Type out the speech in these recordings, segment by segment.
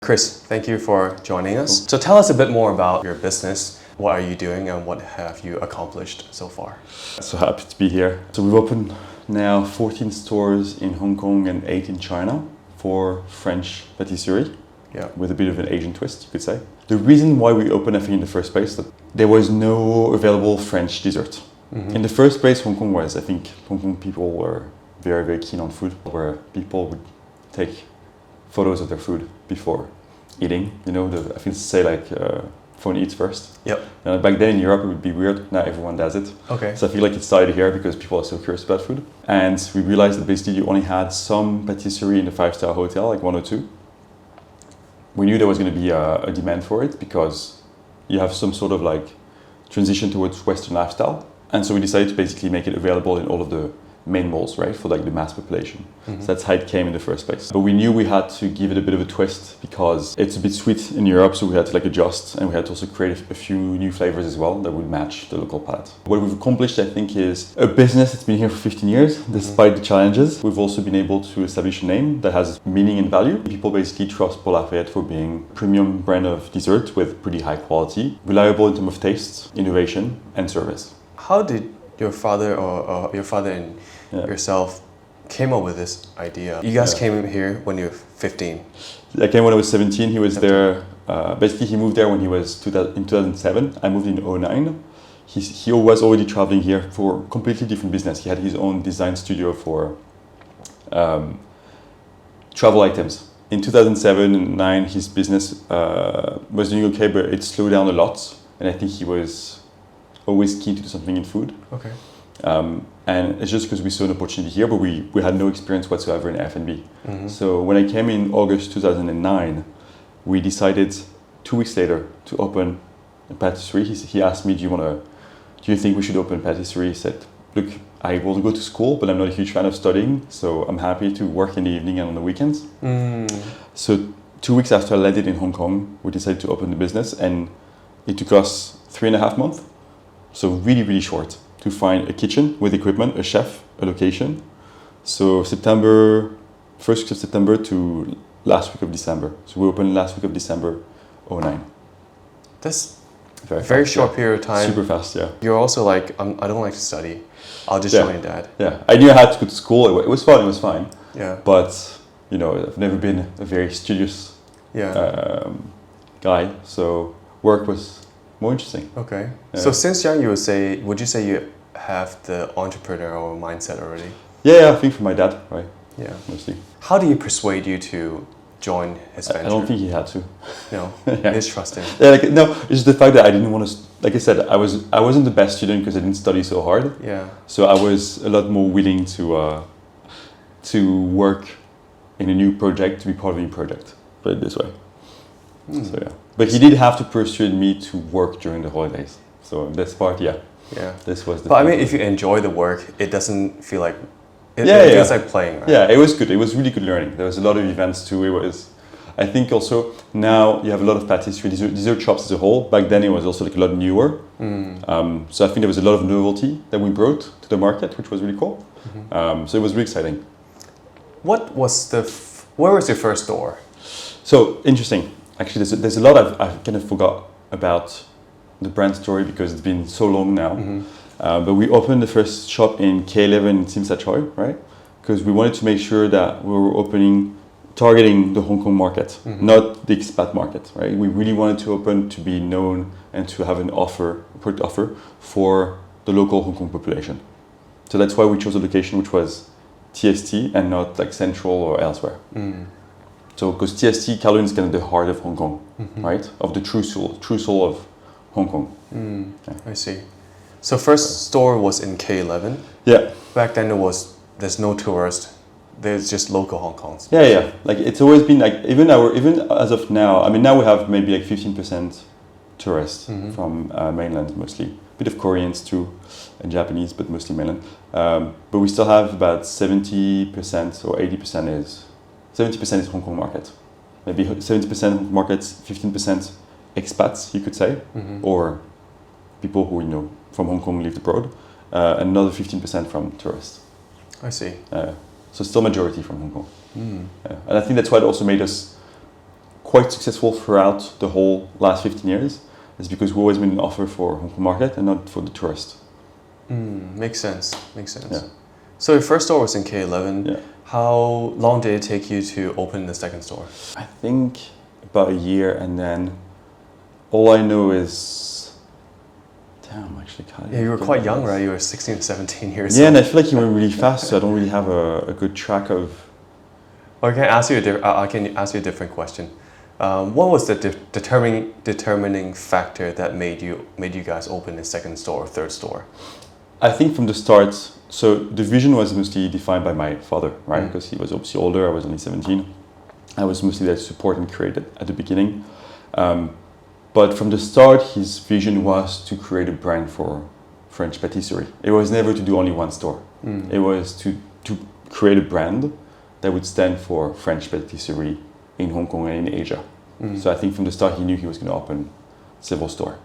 Chris, thank you for joining us. So tell us a bit more about your business. What are you doing and what have you accomplished so far? So happy to be here. So we've opened now 14 stores in Hong Kong and 8 in China for French patisserie. Yeah. With a bit of an Asian twist, you could say. The reason why we opened F&B in the first place, that there was no available French dessert. Mm-hmm. In the first place, Hong Kong was, I think, Hong Kong people were very, very keen on food, where people would take photos of their food before eating. You know, I think say like phone eats first. Yep. Back then in Europe it would be weird. Now everyone does it. Okay. So I feel like it started here because people are so curious about food. And we realized that basically you only had some patisserie in the 5-star hotel, like 1 or 2. We knew there was going to be a demand for it because you have some sort of like transition towards Western lifestyle. And so we decided to basically make it available in all of the main malls, right, for like the mass population. Mm-hmm. So that's how it came in the first place. But we knew we had to give it a bit of a twist because it's a bit sweet in Europe, so we had to like adjust, and we had to also create a few new flavors as well that would match the local palate. What we've accomplished, I think, is a business that's been here for 15 years, despite the challenges. We've also been able to establish a name that has meaning and value. People basically trust Paul Lafayet for being a premium brand of dessert with pretty high quality, reliable in terms of taste, innovation, and service. How did your father and yourself came up with this idea? You guys came here when you were 15. I came when I was 17. He was 17. There. Basically, he moved there when he was in 2007. I moved in 2009. He was already traveling here for completely different business. He had his own design studio for travel items. In 2007 and 2009, his business was doing okay, but it slowed down a lot. And I think he was always keen to do something in food. Okay. And it's just because we saw an opportunity here, but we had no experience whatsoever in F&B. Mm-hmm. So when I came in August 2009, we decided 2 weeks later to open a patisserie. He asked me, do you think we should open a patisserie? I said, look, I will go to school, but I'm not a huge fan of studying, so I'm happy to work in the evening and on the weekends. Mm. So 2 weeks after I landed in Hong Kong, we decided to open the business, and it took us 3.5 months. So really, really short to find a kitchen with equipment, a chef, a location. So first week of September to last week of December. So we opened last week of December 2009. That's very short period of time. Super fast, yeah. You're also like, I don't like to study. I'll just join Dad. Yeah, I knew I had to go to school. It was fun, it was fine. Yeah. But, you know, I've never been a very studious guy. So work was more interesting. Okay. Yeah. So since young, would you say you have the entrepreneurial mindset already? Yeah, I think from my dad, right? Yeah. Mostly. How do you persuade you to join his venture? I don't think he had to. No, yeah. He's trusting. Yeah, no, it's just the fact that I didn't want to, like I said, I wasn't the best student because I didn't study so hard. Yeah. So I was a lot more willing to work in a new project, to be part of a new project, put it this way. So yeah. But he did have to persuade me to work during the holidays. So this part, yeah. This was the. But I mean, if you enjoy the work, it doesn't feel like. It feels like playing, right? Yeah, it was good. It was really good learning. There was a lot of events too. I think also now you have a lot of patisserie, dessert shops as a whole. Back then it was also like a lot newer. Mm. So I think there was a lot of novelty that we brought to the market, which was really cool. Mm-hmm. So it was really exciting. Where was your first store? So interesting. Actually, there's a lot I've kind of forgot about the brand story because it's been so long now. Mm-hmm. But we opened the first shop in K11 in Tsim Sha Tsui, right? Because we wanted to make sure that we were targeting the Hong Kong market, not the expat market, right? We really wanted to open to be known and to have a product offer for the local Hong Kong population. So that's why we chose a location which was TST and not like Central or elsewhere. Mm. So, because TST, Kowloon is kind of the heart of Hong Kong, right? Of the true soul of Hong Kong. Mm. Yeah. I see. So first store was in K11. Yeah. Back then there's no tourist. There's just local Hong Kongs. Yeah. Like it's always been like even as of now. I mean, now we have maybe like 15% tourists from mainland mostly. A bit of Koreans too, and Japanese, but mostly mainland. But we still have about 70% or 80% is. 70% is Hong Kong market. Maybe 70% Hong Kong markets, 15% expats, you could say, or people who from Hong Kong lived abroad, and another 15% from tourists. I see. So still majority from Hong Kong. And I think that's what also made us quite successful throughout the whole last 15 years is because we always made an offer for Hong Kong market and not for the tourist. Makes sense. Makes sense. Yeah. So your first store was in K11. Yeah. How long did it take you to open the second store? I think about a year, and then all I know is, damn, actually kind of. Yeah, you were quite young, right? You were 16, 17 years old. Yeah, and I feel like you went really fast, so I don't really have a good track of. Or can I ask you I can ask you a different question? What was the determining factor that made you guys open a second store or third store? I think from the start, so the vision was mostly defined by my father, right? Because he was obviously older, I was only 17. I was mostly there to support and create it at the beginning. But from the start, his vision was to create a brand for French patisserie. It was never to do only one store. It was to create a brand that would stand for French patisserie in Hong Kong and in Asia. So I think from the start, he knew he was going to open several stores.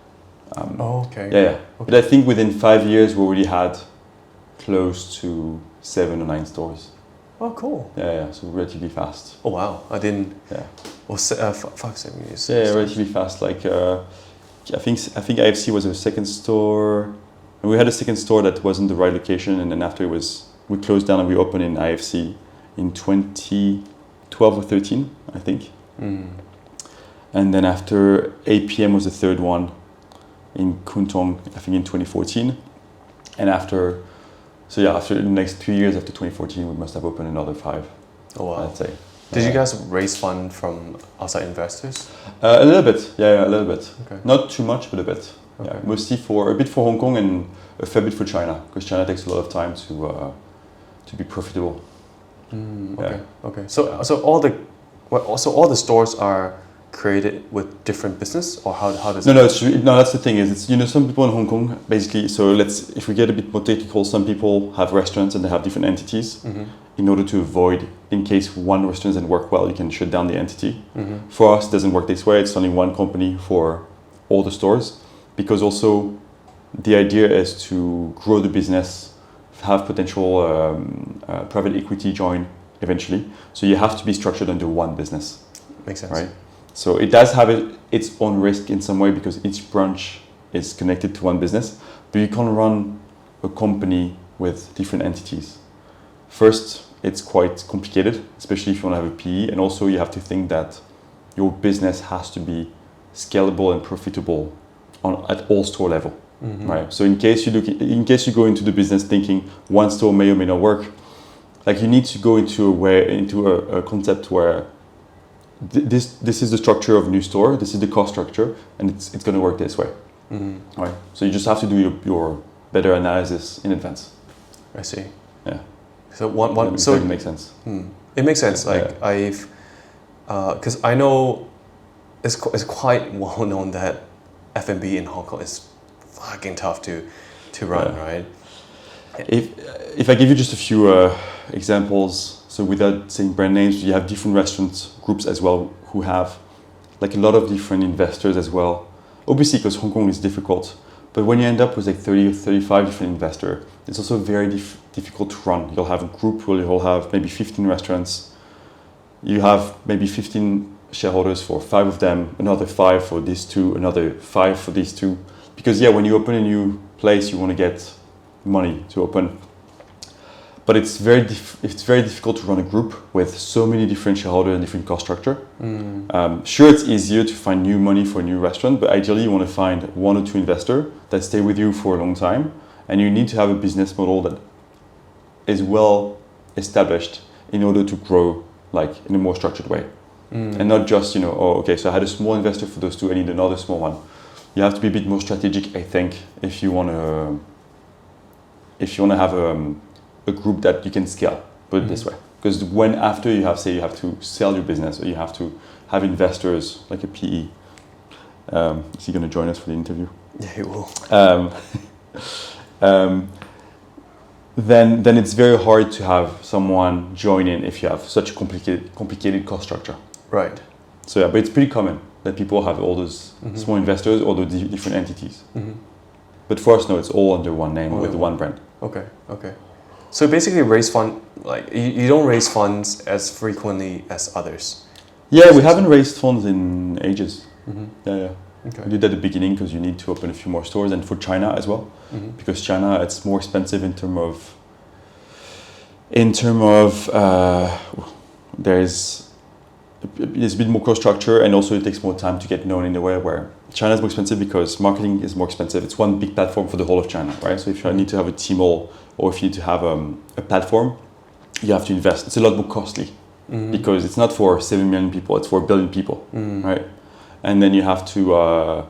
Okay. Yeah. Okay. But I think within 5 years, we already had close to 7 or 9 stores. Oh, cool. Yeah. So relatively fast. Oh, wow. I didn't. Yeah. Well, 7 years. Yeah, relatively fast. Like I think IFC was a second store, and we had a second store that wasn't the right location, and then after we closed down and we opened in IFC in 2012 or 13, I think. And then after APM was the third one in Kuntong, I think in 2014, and after the next 2 years after 2014, we must have opened another 5. Oh, wow. I'd say. Did you guys raise fund from outside investors? A little bit, yeah, a little bit. Okay. Not too much, but a bit. Okay. Yeah, mostly a bit for Hong Kong and a fair bit for China, because China takes a lot of time to be profitable. Okay. Okay. So all the stores are created with different business, or how does No, that's the thing is, it's, some people in Hong Kong basically, so if we get a bit more technical, some people have restaurants and they have different entities. In order to avoid, in case one restaurant doesn't work well, you can shut down the entity. For us, it doesn't work this way. It's only one company for all the stores, because also the idea is to grow the business, have potential private equity join eventually. So you have to be structured under one business. Makes sense. Right? So it does have its own risk in some way, because each branch is connected to one business, but you can't run a company with different entities. First, it's quite complicated, especially if you want to have a PE, and also you have to think that your business has to be scalable and profitable at all store level, right? So in case you go into the business thinking one store may or may not work, like you need to go into a concept where this is the structure of a new store, this is the cost structure, and it's going to work this way, right? So you just have to do your better analysis in advance. I see. Yeah. So it makes sense. It makes sense. Yeah, like I've, because I know it's quite well known that F&B in Hong Kong is fucking tough to run, right? If I give you just a few examples, so without saying brand names, you have different restaurant groups as well who have like a lot of different investors as well. Obviously, because Hong Kong is difficult, but when you end up with like 30 or 35 different investors, it's also very difficult to run. You'll have a group where you'll have maybe 15 restaurants. You have maybe 15 shareholders for 5 of them, another 5 for these 2, another 5 for these 2. Because when you open a new place, you want to get money to open. But it's very difficult to run a group with so many different shareholders and different cost structure. Sure, it's easier to find new money for a new restaurant, but ideally you want to find 1 or 2 investors that stay with you for a long time, and you need to have a business model that is well established in order to grow like in a more structured way, and not just so I had a small investor for those 2, I need another small one. You have to be a bit more strategic, I think, if you want to have a group that you can scale, put it this way. Because after you have to sell your business, or you have to have investors like a PE. Is he going to join us for the interview? Yeah, he will. Then it's very hard to have someone join in if you have such a complicated cost structure. Right. So but it's pretty common that people have all those small investors or the different entities. But for us, no, it's all under one name with one brand. Okay. So basically, raise fund, like you don't raise funds as frequently as others. Yeah, we haven't raised funds in ages. Mm-hmm. Yeah. Okay. We did at the beginning because you need to open a few more stores, and for China as well, Mm-hmm. because China it's more expensive in term of there's a bit more cost structure, and also it takes more time to get known in the way where China is more expensive because marketing is more expensive. It's one big platform for the whole of China, right? So if you need to have a Tmall or if you need to have a platform, you have to invest. It's a lot more costly because it's not for 7 million people, it's for 1 billion people, right? And then you have to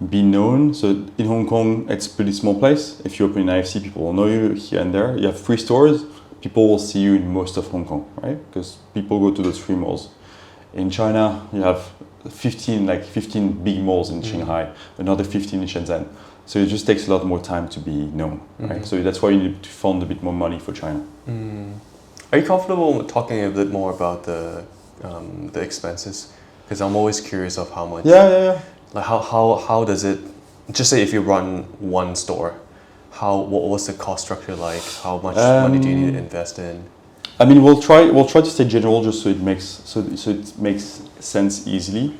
be known. So in Hong Kong, it's a pretty small place. If you open an IFC, people will know you here and there. You have 3 stores, people will see you in most of Hong Kong, right? Because people go to those 3 malls. In China, you have 15 big malls in Shanghai, another 15 in Shenzhen. So it just takes a lot more time to be known, right? So that's why you need to fund a bit more money for China. Are you comfortable talking a bit more about the expenses? Because I'm always curious of how much. Yeah. Like how does it? Just say if you run one store, what's the cost structure like? How much money do you need to invest in? I mean, we'll try to stay general just so it makes sense easily.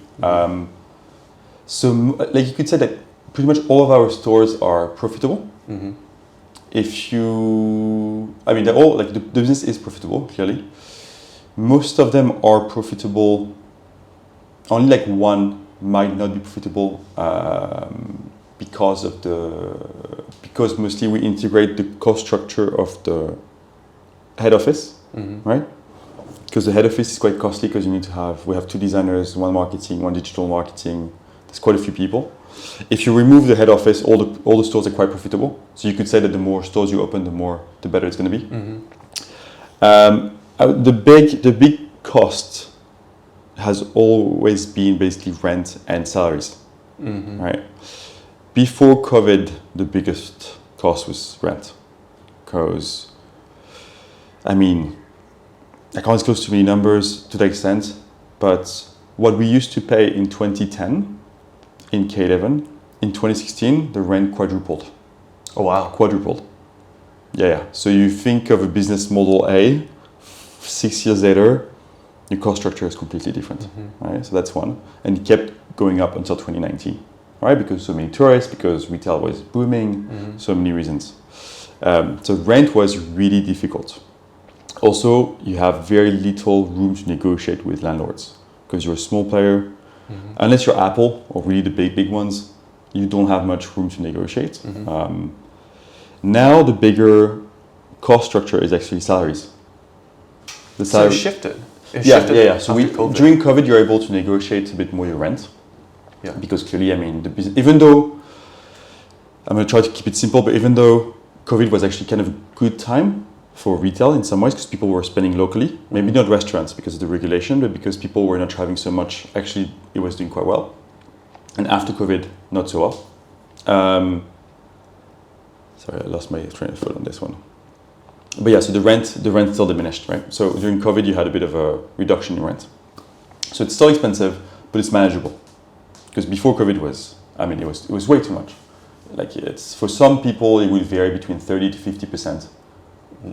So like you could say that pretty much all of our stores are profitable. They're all like the business is profitable clearly. Most of them are profitable. Only like one might not be profitable because mostly we integrate the cost structure of the head office, right? Because the head office is quite costly because we have 2 designers, 1 marketing, 1 digital marketing. There's quite a few people. If you remove the head office, all the stores are quite profitable. So you could say that the more stores you open, the better it's going to be. The big cost has always been basically rent and salaries, right? Before COVID, the biggest cost was rent, because I can't disclose too many numbers to that extent, but what we used to pay in 2010 in K11, in 2016, the rent quadrupled. Oh wow. Quadrupled. Yeah. So you think of a business model A, 6 years later, your cost structure is completely different, right? So that's one. And it kept going up until 2019, right? Because so many tourists, because retail was booming, so many reasons. So rent was really difficult. Also, you have very little room to negotiate with landlords because you're a small player. Unless you're Apple or really the big ones, you don't have much room to negotiate. Now the bigger cost structure is actually salaries. So it shifted. Yeah. So during COVID, you're able to negotiate a bit more your rent. Yeah. Because clearly, the business, even though I'm going to try to keep it simple, but even though COVID was actually kind of a good time for retail in some ways, because people were spending locally, maybe not restaurants because of the regulation, but because people were not traveling so much, actually it was doing quite well. And after COVID, not so well. Sorry, I lost my train of thought on this one. But yeah, so the rent still diminished, right? So during COVID, you had a bit of a reduction in rent. So it's still expensive, but it's manageable. Because before COVID it was way too much. Like it's for some people, it will vary between 30 to 50%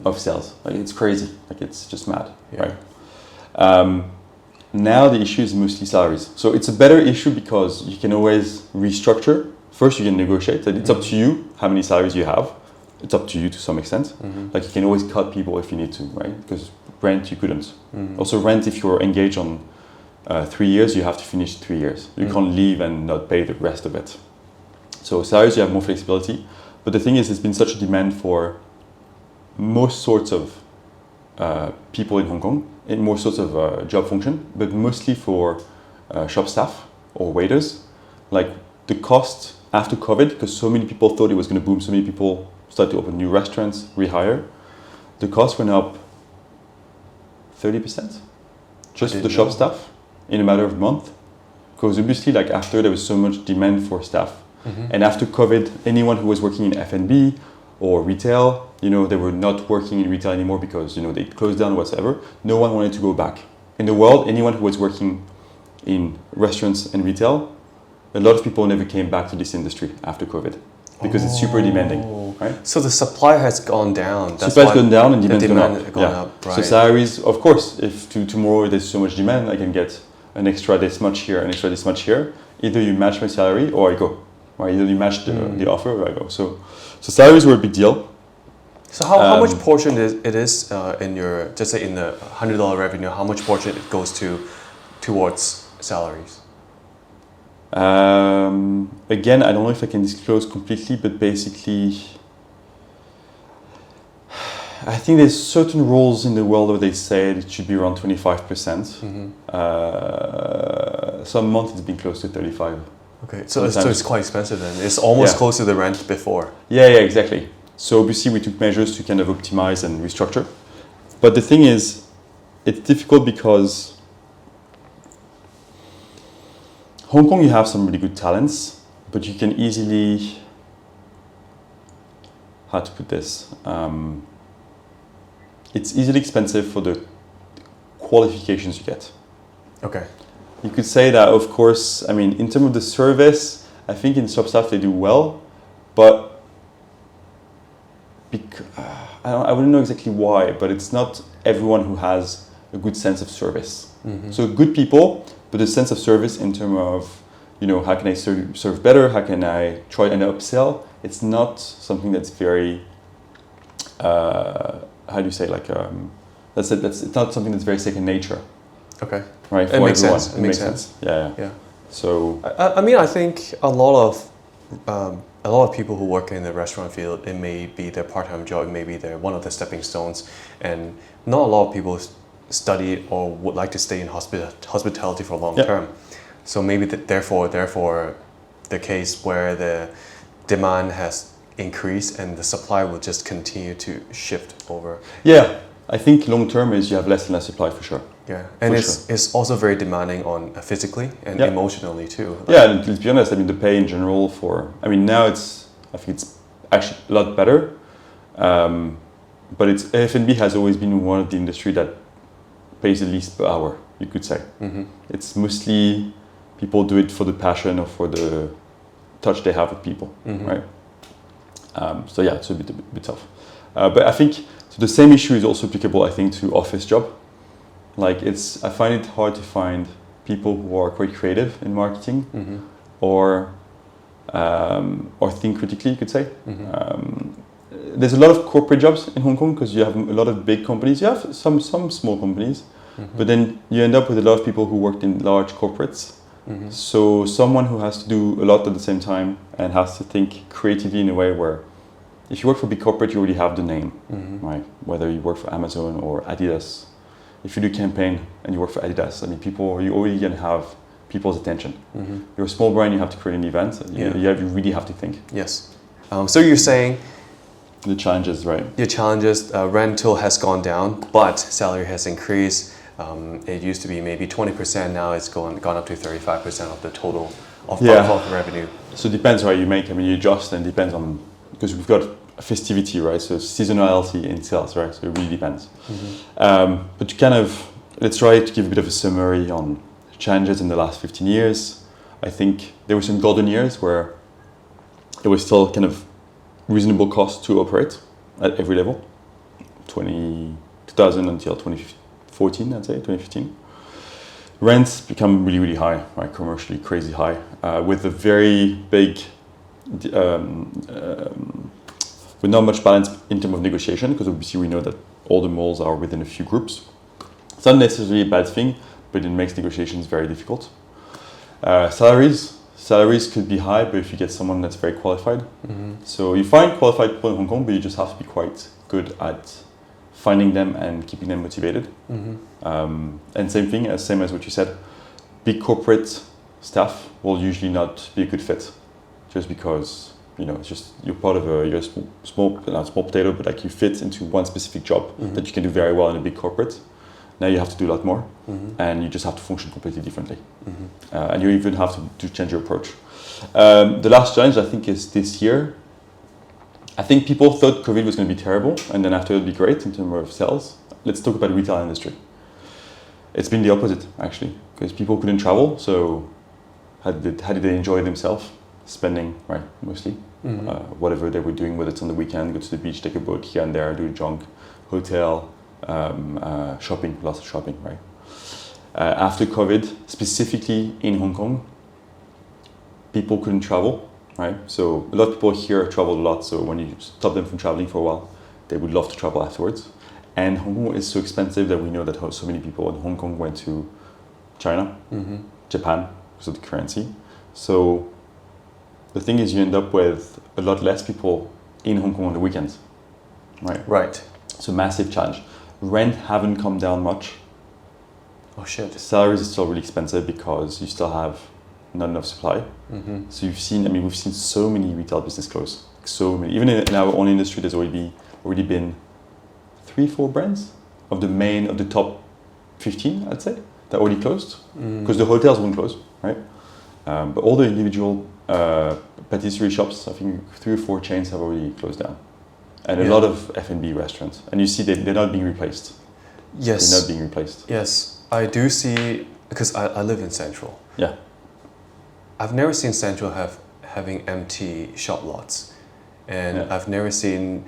of sales. Like it's crazy. Like it's just mad, right? Now the issue is mostly salaries. So it's a better issue because you can always restructure. First, you can negotiate. That it's up to you how many salaries you have. It's up to you to some extent. Like you can always cut people if you need to, right? Because rent you couldn't. Also rent, if you're engaged on 3 years, you have to finish 3 years. You can't leave and not pay the rest of it. So salaries, you have more flexibility. But the thing is, there's been such a demand for most sorts of people in Hong Kong, in most sorts of job function, but mostly for shop staff or waiters. Like the cost after COVID, because so many people thought it was going to boom, so many people started to open new restaurants, rehire, the cost went up 30% just for the shop staff in a matter of a month. Because obviously, like after there was so much demand for staff, and after COVID, anyone who was working in F&B or retail, they were not working in retail anymore because they closed down whatever. No one wanted to go back. In the world, anyone who was working in restaurants and retail, a lot of people never came back to this industry after COVID because it's super demanding, right? So the supply has gone down. Supply has gone down and demand's demand gone up. Up, right? So salaries, of course, if tomorrow there's so much demand, I can get an extra this much here, an extra this much here. Either you match my salary or I go. Or either you match the offer or I go. So salaries were a big deal. So how much portion it is in your, just say in the $100 revenue, how much portion it goes towards salaries? Again, I don't know if I can disclose completely, but basically, I think there's certain rules in the world where they say it should be around 25%. Some months it's been close to 35. Okay, so it's quite expensive then. It's almost close to the rent before. Yeah, exactly. So obviously we took measures to kind of optimize and restructure. But the thing is, it's difficult because Hong Kong, you have some really good talents, but you can easily, how to put this? It's easily expensive for the qualifications you get. Okay. You could say that, of course, I mean, in terms of the service, I think in shop staff they do well, but I wouldn't know exactly why, but it's not everyone who has a good sense of service. So good people, but a sense of service in terms of, how can I serve better? How can I try and upsell? It's not something that's very, how do you say, like, it's not something that's very second nature. Okay. Right. It makes sense. It makes sense. Yeah. So I mean, I think a lot of people who work in the restaurant field, it may be their part-time job, it may be one of the stepping stones, and not a lot of people study or would like to stay in hospitality for long term. So maybe therefore the case where the demand has increased and the supply will just continue to shift over. Yeah, I think long term is you have less and less supply for sure. Yeah, and it's also very demanding on physically and emotionally too. Yeah, and let's be honest, I mean the pay in general now I think it's actually a lot better, but F&B has always been one of the industry that pays the least per hour, you could say. It's mostly people do it for the passion or for the touch they have with people, right? So yeah, it's a bit tough. But I think the same issue is also applicable, I think, to office job. Like I find it hard to find people who are quite creative in marketing or think critically, you could say. There's a lot of corporate jobs in Hong Kong because you have a lot of big companies. You have some small companies, but then you end up with a lot of people who worked in large corporates. So someone who has to do a lot at the same time and has to think creatively in a way where if you work for a big corporate, you already have the name, right? Whether you work for Amazon or Adidas. If you do campaign and you work for Adidas, I mean, you already can have people's attention. You're a small brand, you have to create an event. You really have to think. Yes. So you're saying the challenges, right? Your challenges, rental has gone down, but salary has increased. It used to be maybe 20%, now it's gone up to 35% of the total of revenue. So it depends how you make. I mean, you adjust and it depends on, because we've got a festivity, right? So seasonality in sales, right? So it really depends. But let's try to give a bit of a summary on challenges in the last 15 years. I think there were some golden years where it was still kind of reasonable cost to operate at every level. 2000 until 2014, I'd say, 2015. Rents become really, really high, right? Commercially crazy high, with a very big, with not much balance in terms of negotiation, because obviously we know that all the malls are within a few groups. It's not necessarily a bad thing, but it makes negotiations very difficult. Salaries could be high, but if you get someone that's very qualified. So you find qualified people in Hong Kong, but you just have to be quite good at finding them and keeping them motivated. And same as what you said, big corporate staff will usually not be a good fit, just because it's just you're part of you're a small potato, but like you fit into one specific job that you can do very well in a big corporate. Now you have to do a lot more, and you just have to function completely differently, and you even have to change your approach. The last challenge I think is this year. I think people thought COVID was going to be terrible, and then after it would be great in terms of sales. Let's talk about the retail industry. It's been the opposite, actually, because people couldn't travel, so how did they enjoy themselves? Spending, right, mostly. Whatever they were doing, whether it's on the weekend, go to the beach, take a boat here and there, do junk, hotel, shopping, lots of shopping, right? After COVID, specifically in Hong Kong, people couldn't travel, right? So a lot of people here travel a lot. So when you stop them from traveling for a while, they would love to travel afterwards. And Hong Kong is so expensive that we know that so many people in Hong Kong went to China, Japan, because of the currency. So the thing is, you end up with a lot less people in Hong Kong on the weekends, right? Right. So massive challenge. Rent haven't come down much. Oh shit. Salaries are still really expensive because you still have not enough supply. So we've seen so many retail business close. So many. Even in our own industry, there's already been 3-4 brands of the top 15, I'd say, that already closed. Because the hotels won't close, right? But all the individual patisserie shops, I think 3 or 4 chains have already closed down. And a lot of F&B restaurants. And you see they're not being replaced. Yes. They're not being replaced. Yes, I do see, because I live in Central. Yeah. I've never seen Central having empty shop lots. And I've never seen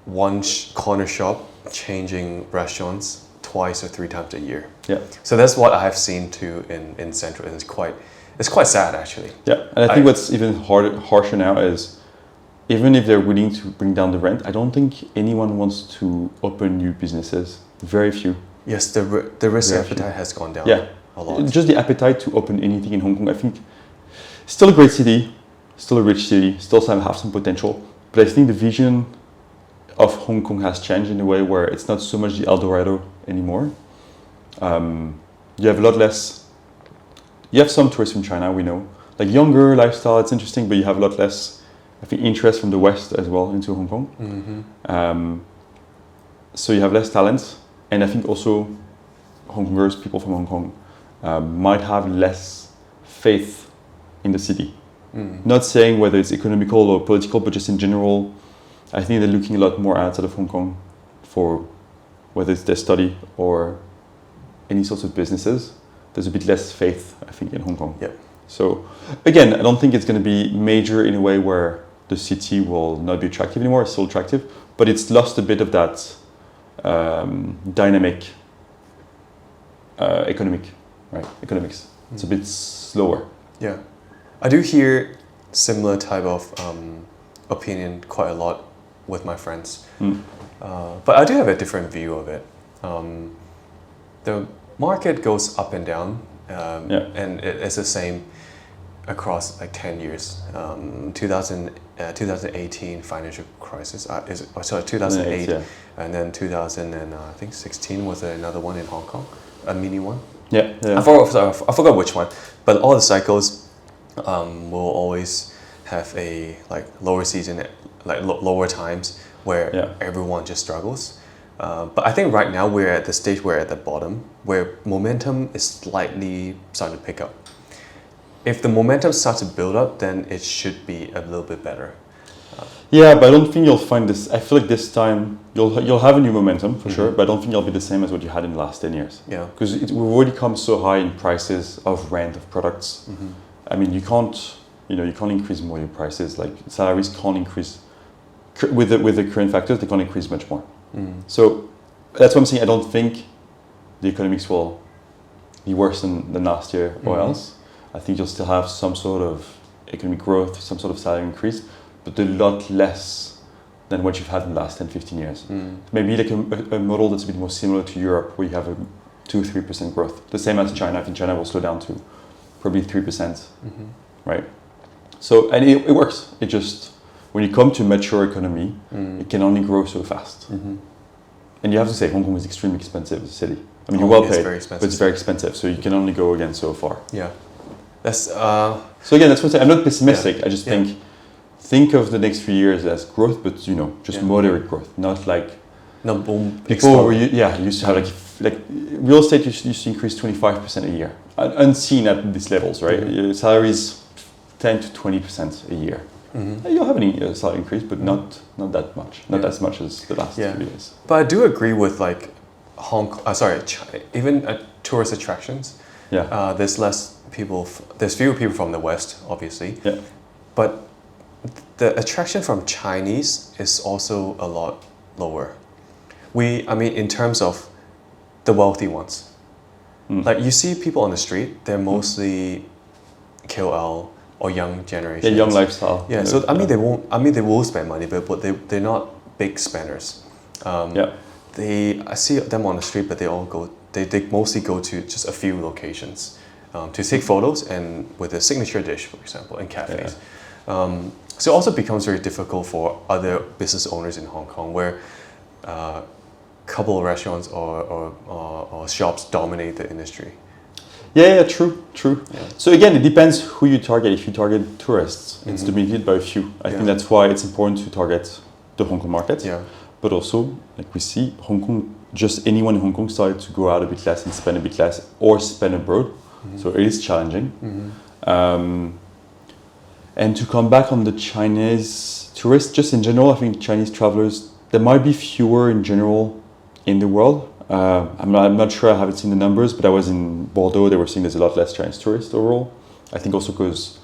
one corner shop changing restaurants twice or 3 times a year. Yeah. So that's what I've seen too in Central. And it's quite sad actually. Yeah, and I think what's even harsher now is, even if they're willing to bring down the rent, I don't think anyone wants to open new businesses. Very few. Yes, the risk appetite has gone down a lot. Just the appetite to open anything in Hong Kong, I think, still a great city, still a rich city, still have some potential. But I think the vision of Hong Kong has changed in a way where it's not so much the El Dorado anymore. You have a lot less. You have some tourists from China, we know, like younger lifestyle. It's interesting, but you have a lot less, I think, interest from the West as well into Hong Kong. So you have less talent, and I think also Hong Kongers, people from Hong Kong, might have less faith in the city. Not saying whether it's economical or political, but just in general, I think they're looking a lot more outside of Hong Kong for whether it's their study or any sorts of businesses. There's a bit less faith, I think, in Hong Kong. Yep. So again, I don't think it's going to be major in a way where the city will not be attractive anymore. It's still attractive, but it's lost a bit of that dynamic economics. It's a bit slower. Yeah, I do hear similar type of opinion quite a lot with my friends, but I do have a different view of it. The market goes up and down, and it's the same across like 10 years. 2018 financial crisis, 2008, and then 2016 was another one in Hong Kong, a mini one. I forgot which one, but all the cycles will always have a like lower season, like lower times where everyone just struggles. But I think right now we're at the stage where at the bottom, where momentum is slightly starting to pick up. If the momentum starts to build up, then it should be a little bit better. Yeah, but I don't think you'll find this. I feel like this time you'll have a new momentum for sure, but I don't think it'll be the same as what you had in the last 10 years. Yeah, because we've already come so high in prices of rent of products. I mean, you can't increase more your prices. Like salaries can't increase with the current factors. They can't increase much more. So that's what I'm saying. I don't think the economics will be worse than last year or else. I think you'll still have some sort of economic growth, some sort of salary increase, but a lot less than what you've had in the last 10, 15 years. Maybe like a model that's a bit more similar to Europe, where you have a 2-3% growth. The same as China. I think China will slow down to probably 3%, right? So, and it works. It just, when you come to a mature economy, it can only grow so fast. And you have to say, Hong Kong is extremely expensive as a city. I mean, you're well paid, but it's very expensive. So you can only go again so far. Yeah. That's, so again, that's what I'm not pessimistic. I just think of the next few years as growth, but just moderate growth, not like boom. People used to have like real estate used to increase 25% a year, unseen at these levels, right? Salaries 10 to 20% a year. You'll have any salary increase, but not that much, not as much as the last 2 years. But I do agree with like even tourist attractions. There's fewer people from the West, obviously. But the attraction from Chinese is also a lot lower. In terms of the wealthy ones. Like you see people on the street, they're mostly KOL or young generation. Yeah, young lifestyle. Yeah, so I mean they won't. I mean they will spend money, but they're not big spenders. I see them on the street, but they all go. They mostly go to just a few locations to take photos and with a signature dish, for example, in cafes. So it also becomes very difficult for other business owners in Hong Kong, where couple of restaurants or shops dominate the industry. Yeah, true. Yeah. So again, it depends who you target. If you target tourists, it's dominated by a few. I think that's why it's important to target the Hong Kong market. Yeah. But also, like we see, Hong Kong, just anyone in Hong Kong started to go out a bit less and spend a bit less or spend abroad. So it is challenging. And to come back on the Chinese tourists, just in general, I think Chinese travelers, there might be fewer in general in the world. I'm not sure, I haven't seen the numbers, but I was in Bordeaux, they were saying there's a lot less Chinese tourists overall. I think also because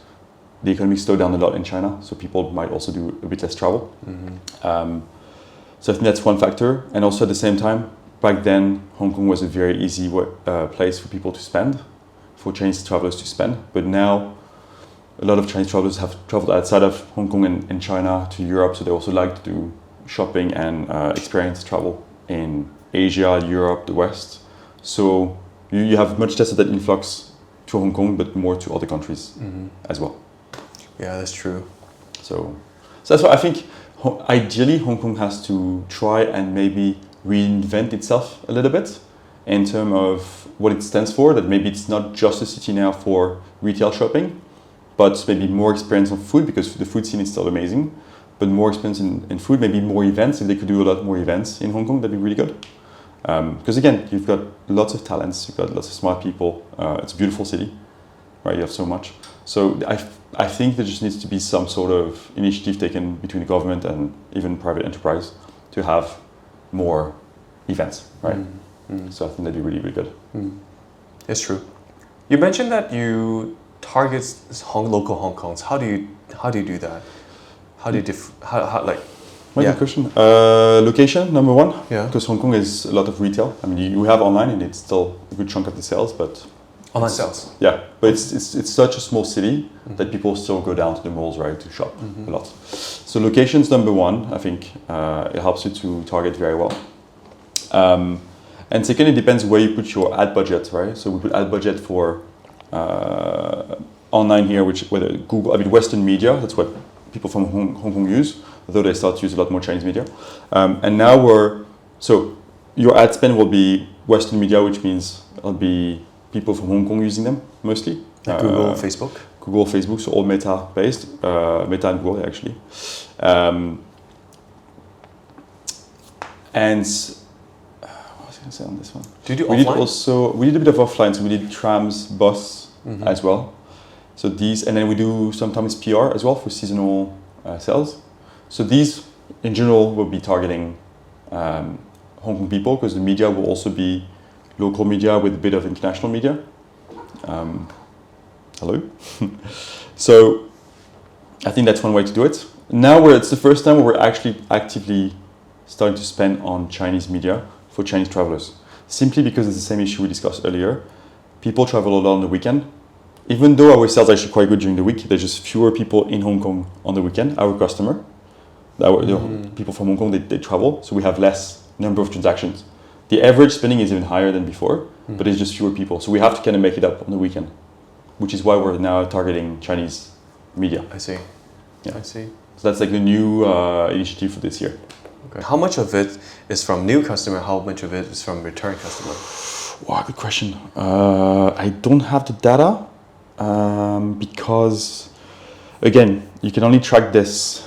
the economy slowed down a lot in China, so people might also do a bit less travel. So I think that's one factor. And also at the same time, back then, Hong Kong was a very easy place for people to spend, for Chinese travelers to spend. But now, a lot of Chinese travelers have traveled outside of Hong Kong and China to Europe, so they also like to do shopping and experience travel in Asia, Europe, the West. So you have much less of that influx to Hong Kong, but more to other countries as well. Yeah, that's true. So that's why I think ideally Hong Kong has to try and maybe reinvent itself a little bit in terms of what it stands for, that maybe it's not just a city now for retail shopping, but maybe more experience on food, because the food scene is still amazing, but more experience in food, maybe more events. If they could do a lot more events in Hong Kong, that'd be really good. Because again, you've got lots of talents, you've got lots of smart people. It's a beautiful city, right? You have so much. So I think there just needs to be some sort of initiative taken between the government and even private enterprise to have more events, right? So I think that'd be really, really good. It's true. You mentioned that you target local Hong Kongs. How do you do that? How do you Good question. Location, number one. Yeah. Because Hong Kong is a lot of retail. I mean, you have online, and it's still a good chunk of the sales, but online sales. Yeah, but it's such a small city that people still go down to the malls, right, to shop a lot. So location's number one. I think it helps you to target very well. And second, it depends where you put your ad budget, right? So we put ad budget for online here, whether Google, Western media. That's what people from Hong Kong use, although they start to use a lot more Chinese media. And now so your ad spend will be Western media, which means it'll be people from Hong Kong using them mostly. Like Google, Facebook? Google, Facebook, so all Meta based, Meta and Google actually. And what was I going to say on this one? Do you do offline? We did a bit of offline, so we did trams, bus as well. So these, and then we do sometimes PR as well for seasonal sales. So these, in general, will be targeting Hong Kong people, because the media will also be local media with a bit of international media. Hello. So I think that's one way to do it. Now it's the first time where we're actually actively starting to spend on Chinese media for Chinese travelers. Simply because it's the same issue we discussed earlier. People travel a lot on the weekend. Even though our sales are actually quite good during the week, there's just fewer people in Hong Kong on the weekend. Our customer, the people from Hong Kong, they travel, so we have less number of transactions. The average spending is even higher than before, but it's just fewer people. So we have to kind of make it up on the weekend, which is why we're now targeting Chinese media. I see. Yeah. I see. So that's like the new initiative for this year. Okay. How much of it is from new customer? How much of it is from return customer? Wow, good question. I don't have the data because, again, you can only track this.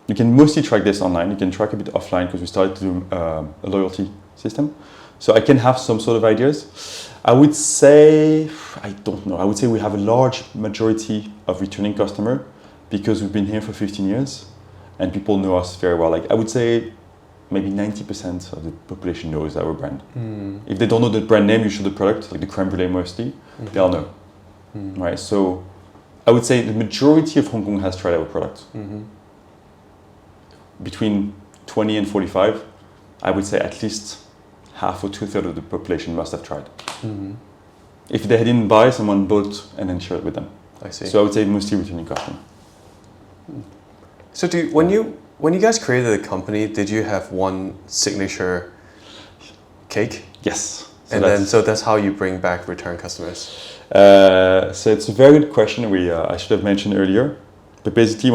You can mostly track this online. You can track a bit offline because we started to do a loyalty system. So I can have some sort of ideas. I would say, I don't know. I would say we have a large majority of returning customer because we've been here for 15 years and people know us very well. Like I would say maybe 90% of the population knows our brand. If they don't know the brand name, you show the product, like the creme brulee mostly, they'll know. Right? So I would say the majority of Hong Kong has tried our product. Between 20 and 45, I would say at least half or 2/3 of the population must have tried. If they didn't buy, someone bought and then shared with them. I see. So I would say mostly returning customer. So when you guys created the company, did you have one signature cake? Yes. So that's how you bring back return customers. So it's a very good question. I should have mentioned earlier, but basically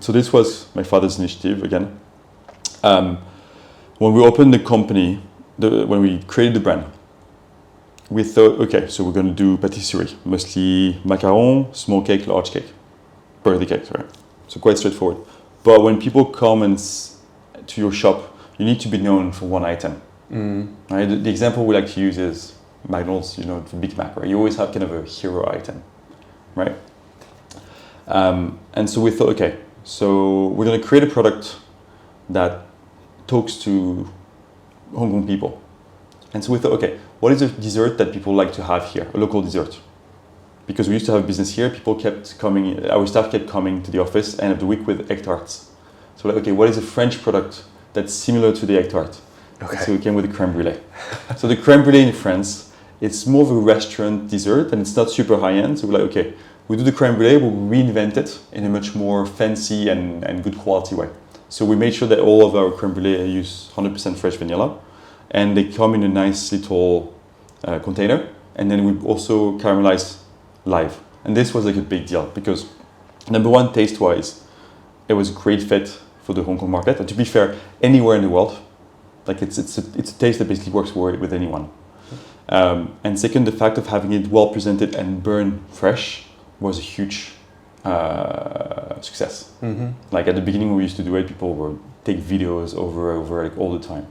so this was my father's initiative again. When we opened the company, when we created the brand, we thought, okay, so we're going to do patisserie, mostly macaron, small cake, large cake, birthday cakes, right? So quite straightforward. But when people come to your shop, you need to be known for one item. Right? The example we like to use is McDonald's, the Big Mac, right? You always have kind of a hero item, right? And so we thought, okay, so we're going to create a product that talks to Hong Kong people. And so we thought, okay, what is a dessert that people like to have here, a local dessert? Because we used to have a business here, our staff kept coming to the office end of the week with egg tarts. So we're like, okay, what is a French product that's similar to the egg tart? Okay. So we came with the creme brulee. So the creme brulee in France, it's more of a restaurant dessert and it's not super high-end. So we're like, okay, we do the creme brulee, we'll reinvent it in a much more fancy and good quality way. So we made sure that all of our creme brulee use 100% fresh vanilla and they come in a nice little container. And then we also caramelize live. And this was like a big deal because number one, taste-wise, it was a great fit for the Hong Kong market. And to be fair, anywhere in the world, like it's a taste that basically works with anyone. And second, the fact of having it well presented and burned fresh was a huge success. Like at the beginning when we used to do it, people would take videos over like all the time.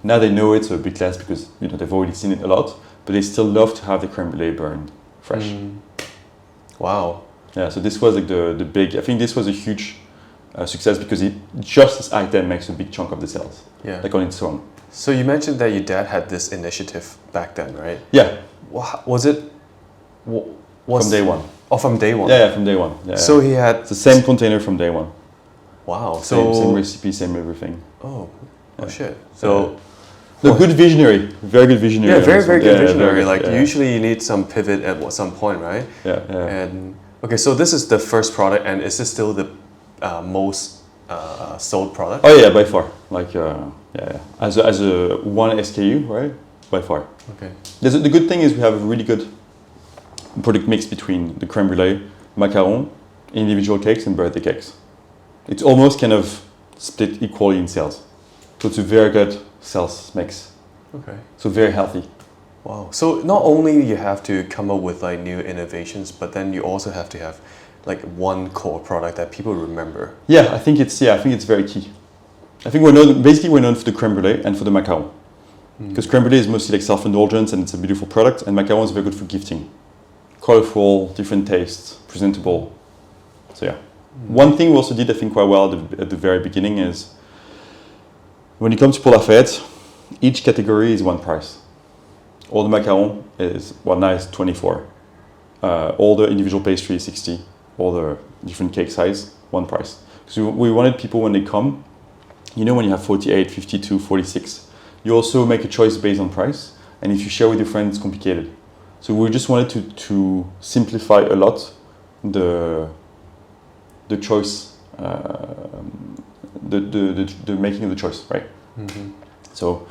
Now they know it, so a bit less because they've already seen it a lot, but they still love to have the creme brulee burned fresh. Wow. Yeah, so this was like the big, I think this was a huge success because just this item makes a big chunk of the sales, like on its own. So you mentioned that your dad had this initiative back then, right? Yeah. Was it? From day one. Oh, from day one? Yeah, from day one. Yeah, so he had... It's the same container from day one. Wow. Same recipe, same everything. Oh shit. So... good visionary. Very good visionary. Yeah, very good visionary. Usually you need some pivot at some point, right? Yeah. And okay, so this is the first product, and is this still the most sold product? Oh yeah, by far. As a one SKU, right? By far. Okay. The good thing is we have a really good product mix between the creme brulee, macaron, individual cakes, and birthday cakes. It's almost kind of split equally in sales. So it's a very good sales mix. Okay. So very healthy. Wow. So not only you have to come up with like new innovations, but then you also have to have like one core product that people remember. Yeah, I think it's very key. I think we're known for the creme brulee and for the macaron. Because creme brulee is mostly like self-indulgence and it's a beautiful product, and macaron is very good for gifting. Colorful, different tastes, presentable. So yeah. One thing we also did, I think, quite well at the very beginning is when it comes to Paul Lafayet, each category is one price. All the macaron is, now it's 24. All the individual pastry is 60. All the different cake size, one price. So we wanted people when they come, when you have 48, 52, 46, you also make a choice based on price. And if you share with your friends, it's complicated. So we just wanted to simplify a lot the choice, the making of the choice, right? So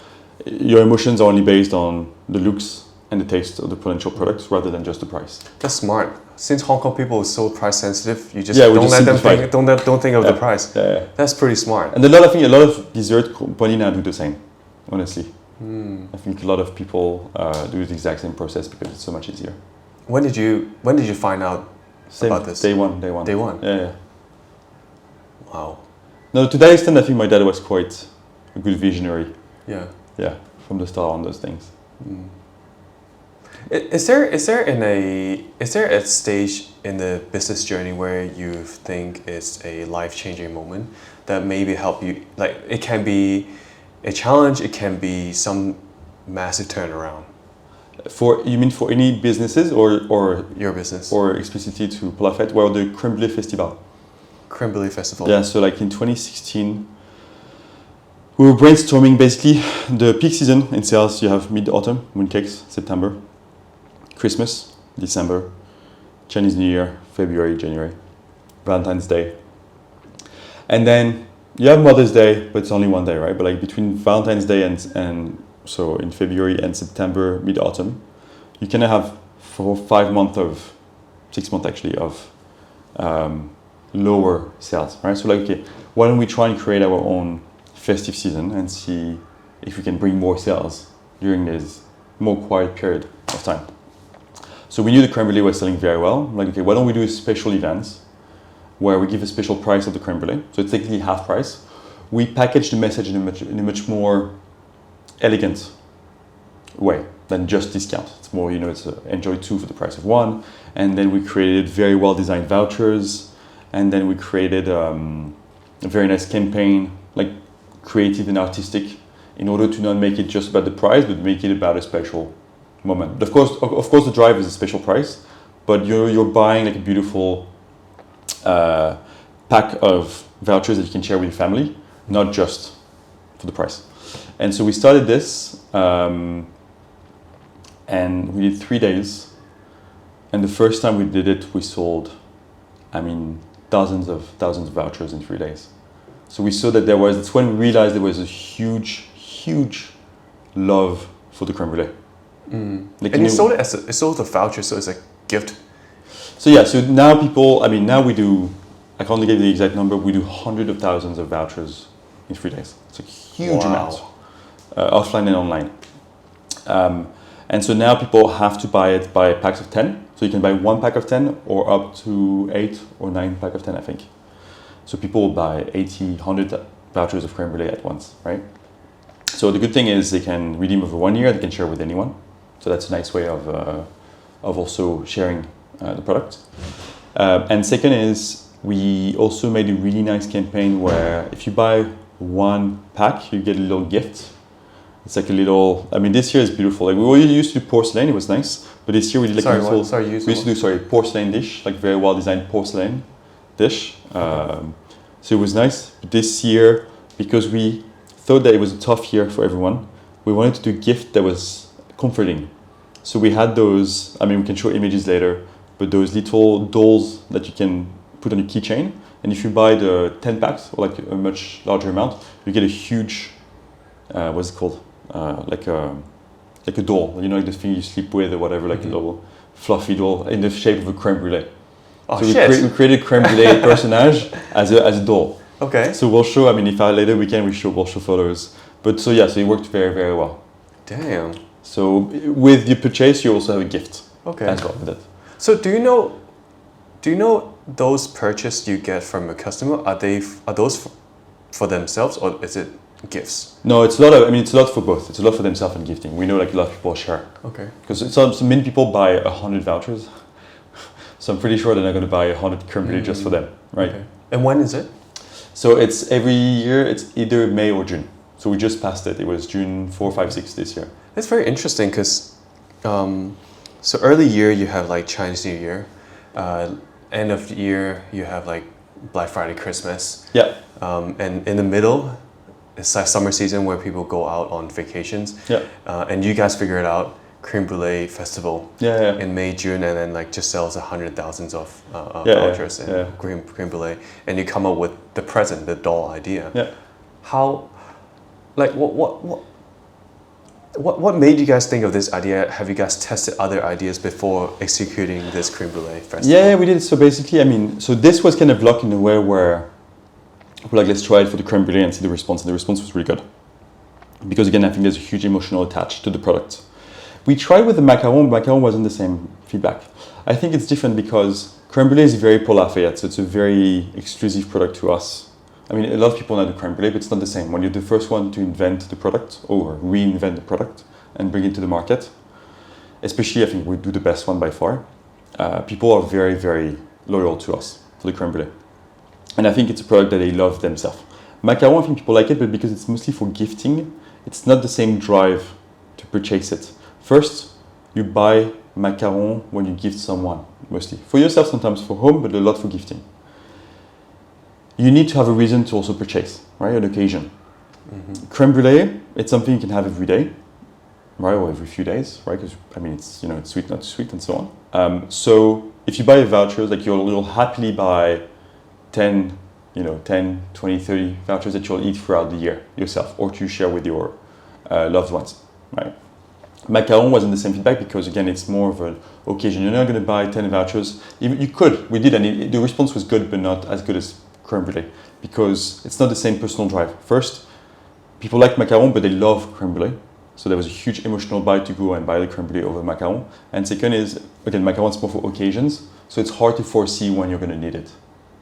your emotions are only based on the looks and the taste of the potential products rather than just the price. That's smart. Since Hong Kong people are so price sensitive, you just don't let them think. Don't think of the price. Yeah. That's pretty smart. And a lot of dessert companies now do the same. Honestly, I think a lot of people do the exact same process because it's so much easier. When did you find out about this? Day one. Day one. Yeah. Wow. No, to that extent, I think my dad was quite a good visionary. Yeah. Yeah, from the start on those things. Is there a stage in the business journey where you think it's a life-changing moment that maybe help you? Like it can be a challenge, it can be some massive turnaround. You mean for any businesses or your business? Or explicitly to Paul Lafayet, well, the Creme Brulee Festival. Creme Brulee Festival. Yeah, so like in 2016, we were brainstorming basically the peak season in sales. You have mid-autumn, mooncakes, September, Christmas, December, Chinese New Year, February, January, Valentine's Day. And then you have Mother's Day, but it's only one day, right? But like between Valentine's Day and so in February and September, mid-autumn, you kind of have 6 months actually of lower sales, right? So like, okay, why don't we try and create our own festive season and see if we can bring more sales during this more quiet period of time. So we knew the creme brulee was selling very well. Like, okay, why don't we do a special event where we give a special price of the creme brulee? So it's technically half price. We package the message in a much more elegant way than just discount. It's more, it's enjoy 2 for the price of 1. And then we created very well designed vouchers. And then we created a very nice campaign, like creative and artistic, in order to not make it just about the price, but make it about a special moment. Of course, the drive is a special price, but you're buying like a beautiful pack of vouchers that you can share with your family, not just for the price. And so we started this, and we did 3 days. And the first time we did it, we sold, thousands of vouchers in 3 days. So we saw that that's when we realized there was a huge love for the creme brulee. Like, and you sold it it's sold a voucher, so it's a gift. So yeah, so now now we do, I can't give you the exact number, we do hundreds of thousands of vouchers in 3 days. It's a huge amount, offline and online. And so now people have to buy it by packs of 10. So you can buy 1 pack of 10 or up to 8 or 9 pack of 10, I think. So people will buy 80, 100 vouchers of creme brulee at once, right? So the good thing is they can redeem over 1 year, they can share with anyone. So that's a nice way of also sharing the product. And second is we also made a really nice campaign where if you buy 1 pack, you get a little gift. It's like a little, this year is beautiful. Like we used to do porcelain, it was nice. But this year we did like we used to do porcelain dish, like very well designed porcelain dish. So it was nice. But this year, because we thought that it was a tough year for everyone, we wanted to do a gift that was comforting. So we had those, we can show images later, but those little dolls that you can put on your keychain. And if you buy the 10 packs, or like a much larger amount, you get a huge, what's it called? Like a doll, like the thing you sleep with or whatever, like a little fluffy doll in the shape of a creme brulee. Oh, so shit. we created creme brulee personage as a doll. Okay. So we'll show, if later we'll show photos. But so yeah, so it worked very, very well. Damn. So with your purchase, you also have a gift. Okay. As well with it. So do you know those purchases you get from a customer, are those for themselves or is it gifts? No, it's a lot for both. It's a lot for themselves and gifting. We know like a lot of people share. Okay. Because so many people buy 100 vouchers. So I'm pretty sure they're not going to buy 100 creme brulee just for them, right? Okay. And when is it? So it's every year, it's either May or June. So we just passed it. It was June 4, 5, 6 this year. That's very interesting because so early year you have like Chinese New Year, end of the year you have like Black Friday, Christmas. Yeah. And in the middle, it's like summer season where people go out on vacations. Yeah. And you guys figure it out, creme brulee festival. Yeah. In May, June, and then like just sells 100,000 of vouchers and creme brulee, and you come up with the present, the doll idea. Yeah. How, like what made you guys think of this idea? Have you guys tested other ideas before executing this creme brulee festival? Yeah, we did. So basically, so this was kind of luck in a way where we're like, let's try it for the creme brulee and see the response. And the response was really good. Because again, I think there's a huge emotional attached to the product. We tried with the macaron, but macaron wasn't the same feedback. I think it's different because creme brulee is very Paul Lafayet, so it's a very exclusive product to us. A lot of people know the creme brulee, but it's not the same. When you're the first one to invent the product or reinvent the product and bring it to the market, especially I think we do the best one by far, people are very, very loyal to us for the creme brulee. And I think it's a product that they love themselves. Macaron, I think people like it, but because it's mostly for gifting, it's not the same drive to purchase it. First, you buy macaron when you gift someone, mostly. For yourself, sometimes for home, but a lot for gifting. You need to have a reason to also purchase, right? An occasion. Creme brulee, it's something you can have every day, right, or every few days, right? Because I mean, it's it's sweet, not sweet, and so on. So if you buy vouchers, like you'll happily buy 10, 10, 20, 30 vouchers that you'll eat throughout the year yourself, or to share with your loved ones, right? Macaron wasn't the same feedback because again, it's more of an occasion. You're not going to buy 10 vouchers. You could, we did, and the response was good, but not as good as creme brulee because it's not the same personal drive. First, people like macaron, but they love creme brulee. So there was a huge emotional buy to go and buy the creme brulee over macaron. And second is, again, macaron's more for occasions, so it's hard to foresee when you're going to need it,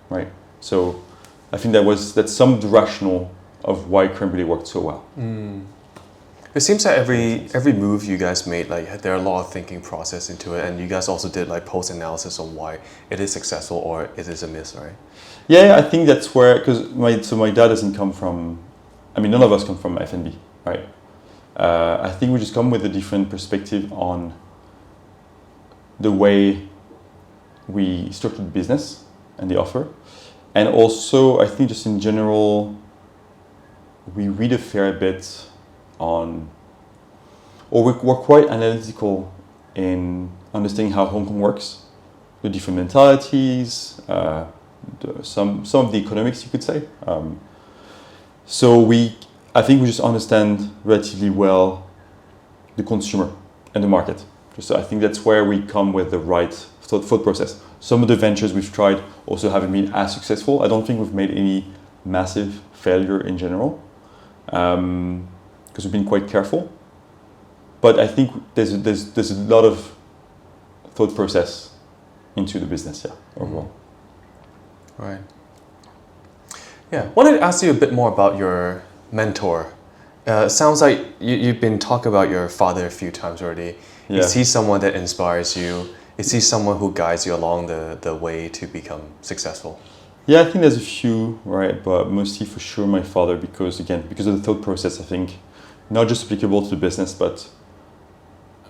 right? So I think that's some of the rationale of why creme brulee worked so well. It seems that every move you guys made, like there are a lot of thinking process into it, and you guys also did like post analysis on why it is successful or it is a miss, right? Yeah, I think that's where, because my dad doesn't come from, I mean, none of us come from F&B, right? I think we just come with a different perspective on the way we structured business and the offer. And also, I think just in general, we read a fair bit on, or we're quite analytical in understanding how Hong Kong works, the different mentalities, some of the economics, you could say. So I think we just understand relatively well the consumer and the market. So I think that's where we come with the right thought process. Some of the ventures we've tried also haven't been as successful. I don't think we've made any massive failure in general, because we've been quite careful. But I think there's a lot of thought process into the business, overall. Right. Yeah, wanted to ask you a bit more about your mentor. Sounds like you've been talking about your father a few times already. Yeah. Is he someone that inspires you? Is he someone who guides you along the way to become successful? Yeah, I think there's a few, right? But mostly for sure my father, because of the thought process, I think, not just applicable to the business, but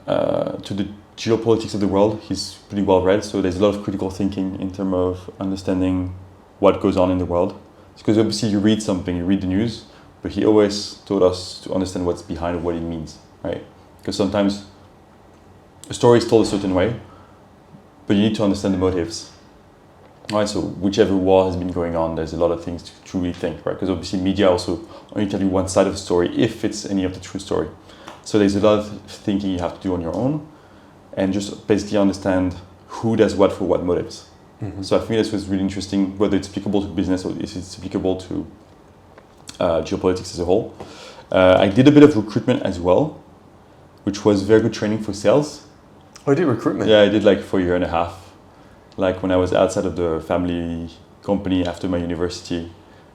to the geopolitics of the world. He's pretty well read, so there's a lot of critical thinking in terms of understanding what goes on in the world. Because obviously you read something, you read the news, but he always taught us to understand what's behind what it means, right? Because sometimes a story is told a certain way, but you need to understand the motives. Right, so whichever war has been going on, there's a lot of things to truly think, right? Because obviously media also only tell you one side of the story if it's any of the true story. So there's a lot of thinking you have to do on your own and just basically understand who does what for what motives. Mm-hmm. So I think this was really interesting, whether it's applicable to business or if it's applicable to geopolitics as a whole. I did a bit of recruitment as well, which was very good training for sales. Oh, you did recruitment? Yeah, I did like for a year and a half. Like when I was outside of the family company after my university,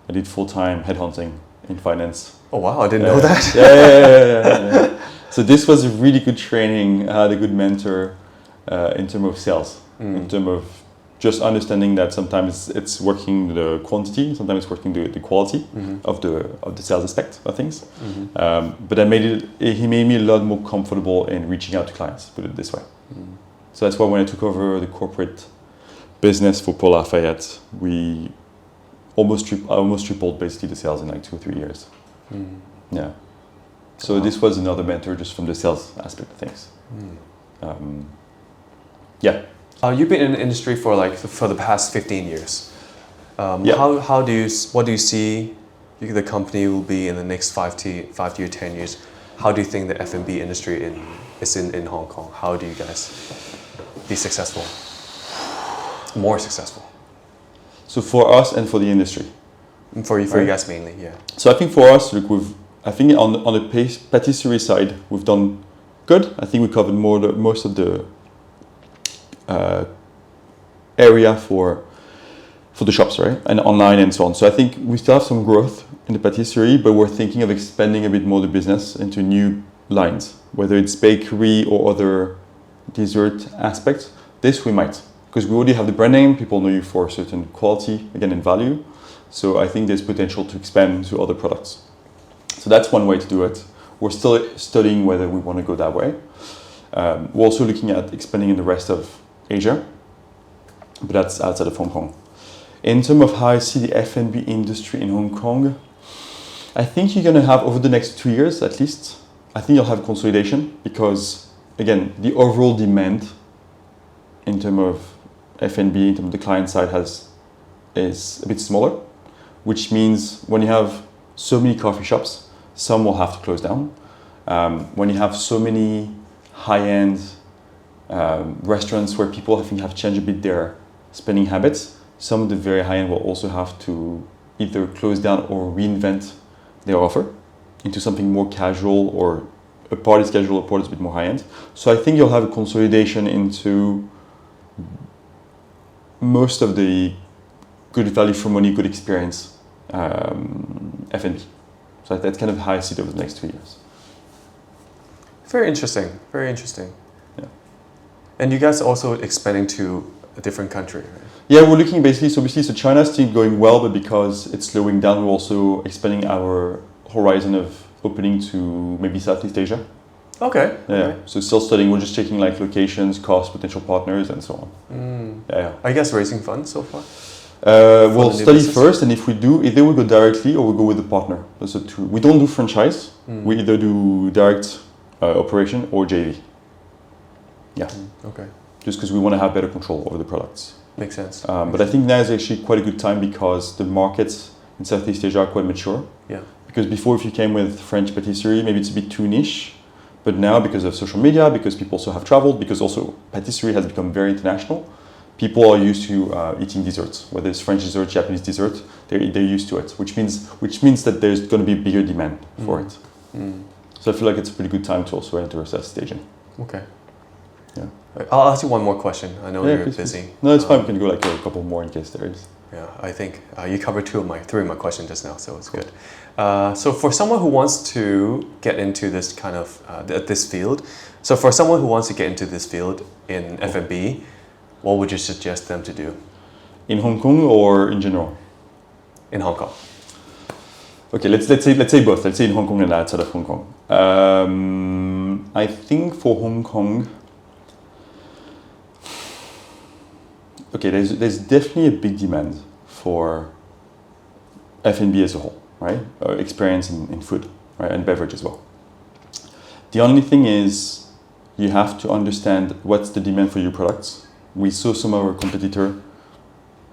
I did full-time headhunting in finance. Oh wow, I didn't know that. Yeah. So this was a really good training. I had a good mentor in terms of sales, in terms of just understanding that sometimes it's working the quantity, sometimes it's working the quality of the sales aspect of things. But he made me a lot more comfortable in reaching out to clients, put it this way. So that's why when I took over the corporate business for Paul Lafayette, I almost tripled basically the sales in like 2 or 3 years. Yeah. So this was another mentor just from the sales aspect of things. Yeah. You've been in the industry for the past 15 years. What do you see the company will be in the next 5 to 10 years? How do you think the F&B industry is in Hong Kong? How do you guys be successful? More successful? So for us and for the industry? For you guys mainly, yeah. So I think for us, look, I think on the patisserie side, we've done good. I think we covered most of the area for the shops, right? And online and so on. So I think we still have some growth in the patisserie, but we're thinking of expanding a bit more the business into new lines, whether it's bakery or other dessert aspects. This we might, because we already have the brand name, people know you for a certain quality, again, and value. So I think there's potential to expand to other products. So that's one way to do it. We're still studying whether we want to go that way. We're also looking at expanding in the rest of Asia, but that's outside of Hong Kong. In terms of how I see the F&B industry in Hong Kong, I think you're going to have, over the next 2 years at least, I think you'll have consolidation because, again, the overall demand in terms of F&B, in terms of the client side, is a bit smaller, which means when you have so many coffee shops, some will have to close down. When you have so many high-end restaurants where people, I think, have changed a bit their spending habits, some of the very high-end will also have to either close down or reinvent their offer into something more casual, or a part is casual, a part is a bit more high-end. So I think you'll have a consolidation into most of the good value for money, good experience F&B. So that's kind of how I see it over the next 2 years. Very interesting. Very interesting. Yeah. And you guys are also expanding to a different country, right? Yeah, we're looking basically, so China's still going well, but because it's slowing down, we're also expanding our horizon of opening to maybe Southeast Asia. Okay. Yeah, Okay. so still studying, we're just checking like locations, costs, potential partners, and so on. Yeah. Are you guys raising funds so far? We'll the new study business? first, and if we do, either we go directly or we go with a partner. Those are two. We don't do franchise. We either do direct operation or JV. Yeah, Okay. just because we want to have better control over the products. Makes sense. But I think now is actually quite a good time because the markets in Southeast Asia are quite mature. Yeah. Because before, if you came with French patisserie, maybe it's a bit too niche. But now, because of social media, because people also have traveled, because also patisserie has become very international, people are used to eating desserts, whether it's French dessert, Japanese dessert, they're used to it, which means that there's going to be bigger demand for it. So I feel like it's a pretty good time to also enter Southeast Asia. Okay. Yeah. I'll ask you one more question. I know you're please, busy. please. No, it's fine. We can go like a couple more in case there is. Yeah, I think you covered three of my questions just now, so it's good. So for someone who wants to get into this kind of this field, in F&B, what would you suggest them to do? In Hong Kong or in general? In Hong Kong. Okay, let's say both. Let's say in Hong Kong and outside of Hong Kong. I think for Hong Kong, okay, there's definitely a big demand for F&B as a whole, right? Experience in food, right, and beverage as well. The only thing is you have to understand what's the demand for your products. We saw some of our competitor,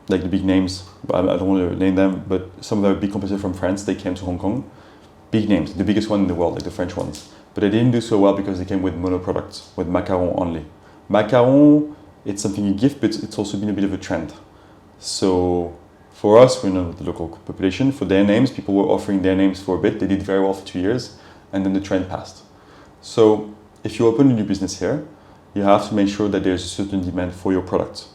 like the big names, I don't want to name them, but some of our big competitors from France, they came to Hong Kong. Big names, the biggest one in the world, like the French ones. But they didn't do so well because they came with mono products, with macaron only. Macaron, it's something you give, but it's also been a bit of a trend. So for us, we know the local population, for their names, people were offering their names for a bit. They did very well for 2 years, and then the trend passed. So if you open a new business here, you have to make sure that there's a certain demand for your product.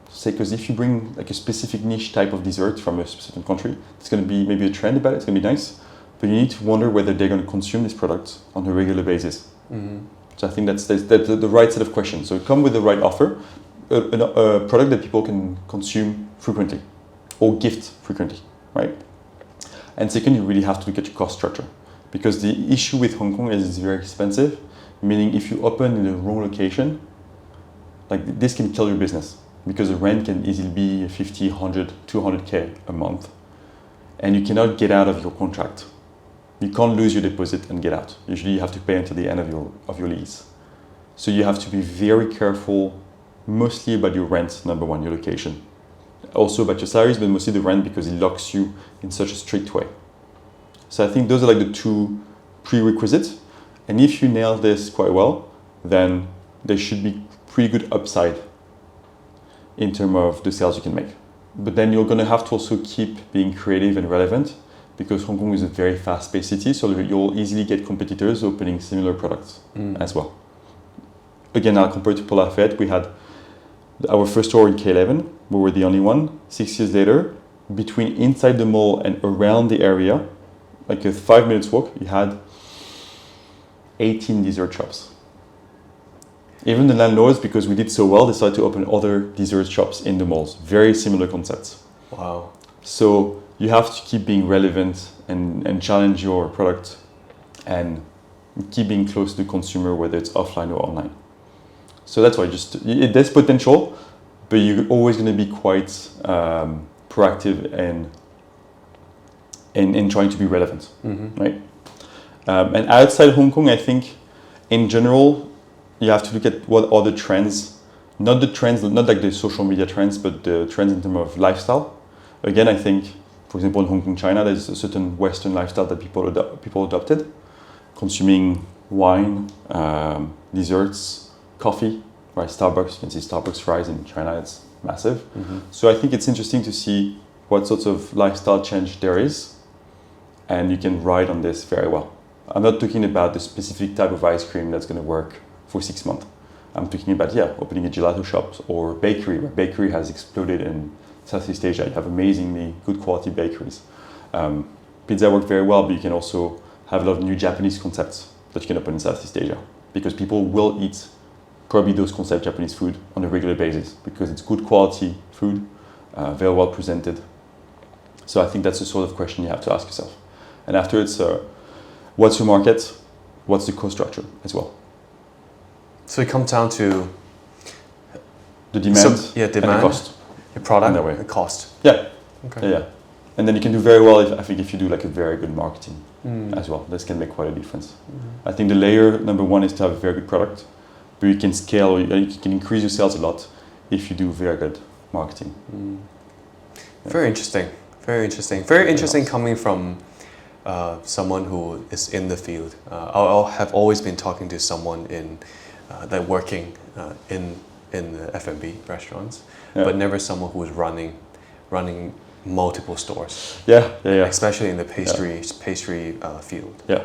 Say, because if you bring like a specific niche type of dessert from a certain country, it's going to be maybe a trend about it, it's going to be nice, but you need to wonder whether they're going to consume this product on a regular basis. So I think that's the right set of questions. So come with the right offer, a product that people can consume frequently or gift frequently, right? And second, you really have to look at your cost structure, because the issue with Hong Kong is it's very expensive, meaning if you open in the wrong location, like this can kill your business, because the rent can easily be 50, 100, 200K a month, and you cannot get out of your contract. You can't lose your deposit and get out. Usually you have to pay until the end of your lease. So you have to be very careful, mostly about your rent, number one, your location. Also about your salaries, but mostly the rent, because it locks you in such a strict way. So I think those are like the two prerequisites. And if you nail this quite well, then there should be pretty good upside in terms of the sales you can make. But then you're going to have to also keep being creative and relevant, because Hong Kong is a very fast-paced city, so you'll easily get competitors opening similar products as well. Again, I'll compare to Paul Lafayet. We had our first store in K11, we were the only one. 6 years later, between inside the mall and around the area, like a 5 minutes walk, you had 18 dessert shops. Even the landlords, because we did so well, decided to open other dessert shops in the malls. Very similar concepts. Wow. So you have to keep being relevant and challenge your product and keep being close to the consumer, whether it's offline or online. So that's why there's potential, but you're always going to be quite proactive in trying to be relevant, right? And outside Hong Kong, I think in general, you have to look at what are the trends, not like the social media trends, but the trends in terms of lifestyle. Again, I think, for example, in Hong Kong, China, there's a certain Western lifestyle that people adopted, consuming wine, desserts, coffee, right? Starbucks, you can see Starbucks fries in China, it's massive. So I think it's interesting to see what sorts of lifestyle change there is, and you can ride on this very well. I'm not talking about the specific type of ice cream that's going to work for 6 months. I'm talking about, opening a gelato shop or bakery, where bakery has exploded in Southeast Asia. You have amazingly good quality bakeries. Pizza works very well, but you can also have a lot of new Japanese concepts that you can open in Southeast Asia, because people will eat probably those concept Japanese food on a regular basis because it's good quality food, very well presented. So I think that's the sort of question you have to ask yourself. And after it's, what's your market? What's the cost structure as well? So it comes down to the demand, demand, and the cost. The product, that way. the cost. Yeah. Okay. Yeah. And then you can do very well if you do like a very good marketing as well. This can make quite a difference. I think the layer number one is to have a very good product, but you can scale, you can increase your sales a lot if you do very good marketing. Yeah. Very interesting. Very interesting. Very interesting coming from someone who is in the field. I have always been talking to someone that working in the F&B restaurants, but never someone who is running multiple stores. Yeah. Especially in the pastry field. Yeah.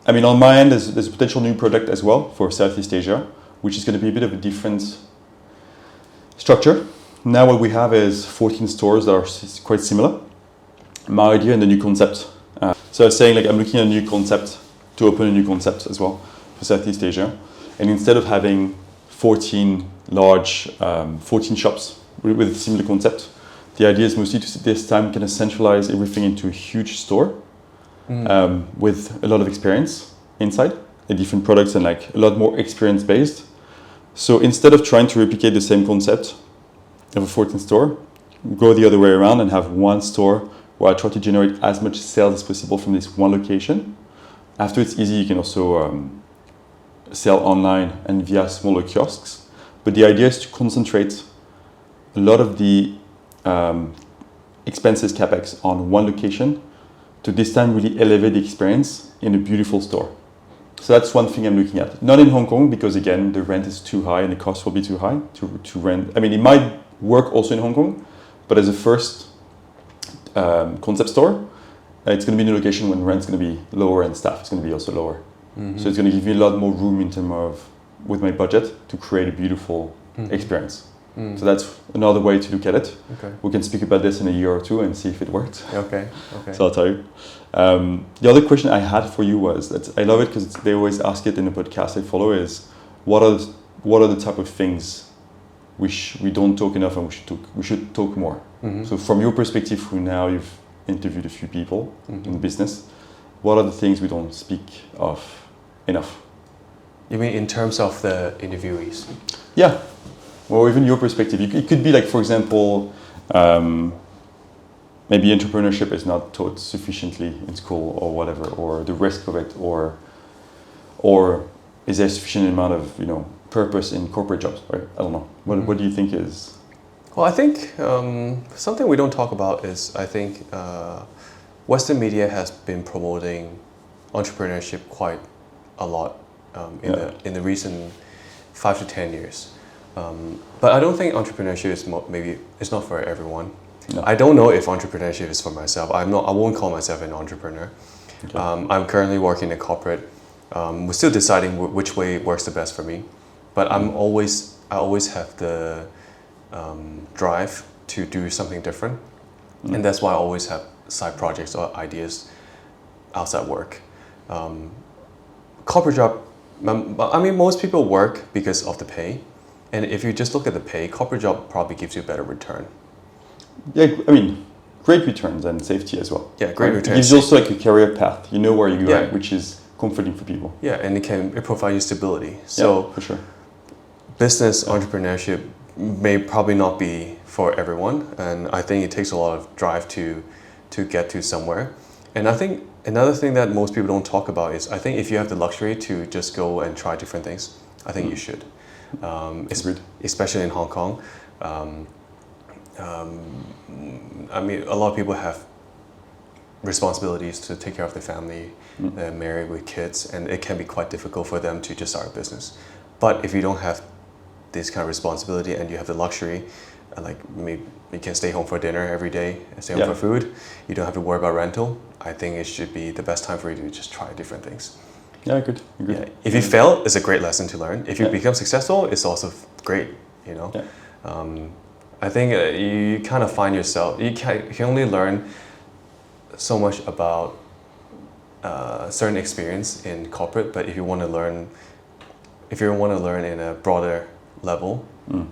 I mean, on my end, there's a potential new product as well for Southeast Asia, which is going to be a bit of a different structure. Now what we have is 14 stores that are quite similar. My idea and the new concept. So I was saying, like, I'm looking at a new concept to open a new concept as well for Southeast Asia. And instead of having 14 shops with a similar concept, the idea is mostly to this time kind of centralize everything into a huge store with a lot of experience inside, and different products, and like a lot more experience based. So instead of trying to replicate the same concept of a 14 store, go the other way around and have one store where I try to generate as much sales as possible from this one location. After it's easy, you can also sell online and via smaller kiosks. But the idea is to concentrate a lot of the expenses, capex, on one location to this time really elevate the experience in a beautiful store. So that's one thing I'm looking at. Not in Hong Kong, because again, the rent is too high and the cost will be too high to rent. I mean, it might work also in Hong Kong, but as a first concept store, it's going to be in a location when rent's going to be lower and staff is going to be also lower. So it's going to give me a lot more room in terms of, with my budget, to create a beautiful experience. So that's another way to look at it. Okay. We can speak about this in a year or two and see if it worked. Okay. So I'll tell you. The other question I had for you was that I love it because they always ask it in the podcast I follow is, what are the type of things we don't talk enough and we should talk more. So from your perspective, who now you've interviewed a few people in business, what are the things we don't speak of enough? You mean in terms of the interviewees? Yeah, or even your perspective. It could be like, for example, maybe entrepreneurship is not taught sufficiently in school or whatever, or the risk of it, or is there sufficient amount of purpose in corporate jobs, right? I don't know. What do you think is? Well, I think something we don't talk about is, I think Western media has been promoting entrepreneurship quite a lot in the recent 5 to 10 years. But I don't think entrepreneurship is it's not for everyone. No. I don't know if entrepreneurship is for myself. I won't call myself an entrepreneur. Okay. I'm currently working in corporate. We're still deciding which way works the best for me. But I always have the drive to do something different, and that's why I always have side projects or ideas outside work. Corporate job, I mean, most people work because of the pay, and if you just look at the pay, corporate job probably gives you a better return. Yeah, I mean, great returns and safety as well. Yeah, great returns. It gives you also like a career path. You know where you're at, which is comforting for people. Yeah, and it provides you stability. So for sure. Business entrepreneurship may probably not be for everyone, and I think it takes a lot of drive to get to somewhere. And I think another thing that most people don't talk about is, I think if you have the luxury to just go and try different things, I think you should. Especially in Hong Kong. I mean, a lot of people have responsibilities to take care of their family, they're married with kids, and it can be quite difficult for them to just start a business. But if you don't have this kind of responsibility and you have the luxury, like maybe you can stay home for dinner every day, stay home for food, you don't have to worry about rental, I think it should be the best time for you to just try different things. Yeah, good. Yeah. If you fail, it's a great lesson to learn. If you become successful, it's also great, you know. Yeah. I think you kind of find yourself, you can only learn so much about certain experience in corporate, but if you want to learn in a broader level,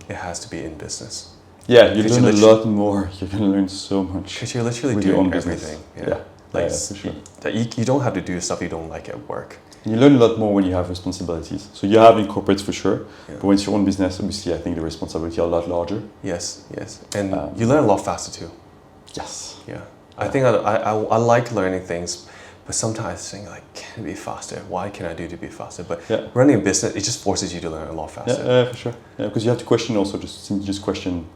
it has to be in business. Yeah, you learn a lot more. You're going to learn so much. Because you're literally doing everything. Yeah. Like, for sure. You don't have to do stuff you don't like at work. You learn a lot more when you have responsibilities. So you have in corporates for sure, but when it's your own business, obviously, I think the responsibility are a lot larger. Yes. And you learn a lot faster too. Yes. Yeah. I think I like learning things, but sometimes I think, like, can it be faster? What can I do to be faster? But running a business, it just forces you to learn a lot faster. Yeah, for sure. Yeah, because you have to question also, just question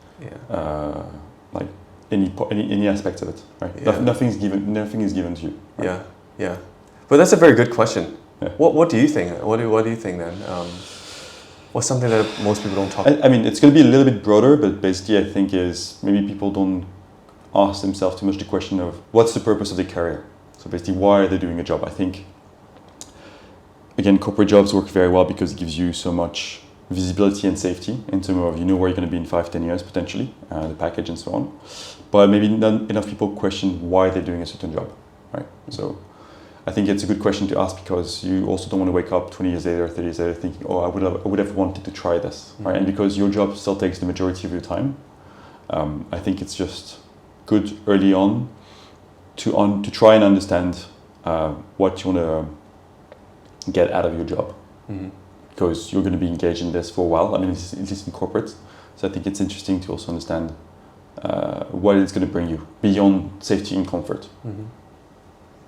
like any aspect of it, right? Yeah. Nothing is given to you. Right? Yeah. But that's a very good question. Yeah. What do you think? What do you think then? What's something that most people don't talk about? I mean, it's going to be a little bit broader, but basically I think is maybe people don't ask themselves too much the question of what's the purpose of their career? So basically, why are they doing a job? I think, again, corporate jobs work very well because it gives you so much visibility and safety in terms of you know where you're going to be in 5-10 years potentially, the package and so on. But maybe not enough people question why they're doing a certain job, right? So I think it's a good question to ask because you also don't want to wake up 20 years later, 30 years later thinking, oh, I would have wanted to try this, right? And because your job still takes the majority of your time, I think it's just good early on to try and understand what you want to get out of your job. Because you're going to be engaged in this for a while. I mean, at least in corporate. So I think it's interesting to also understand what it's going to bring you beyond safety and comfort.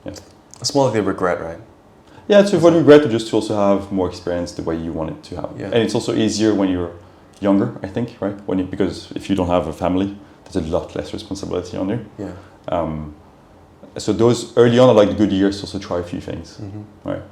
Yeah. It's more like a regret, right? Yeah, it's avoid regret, but just to also have more experience the way you want it to have. Yeah. And it's also easier when you're younger, I think, right? Because if you don't have a family, there's a lot less responsibility on you. Yeah. So those early on are like the good years to also try a few things, right?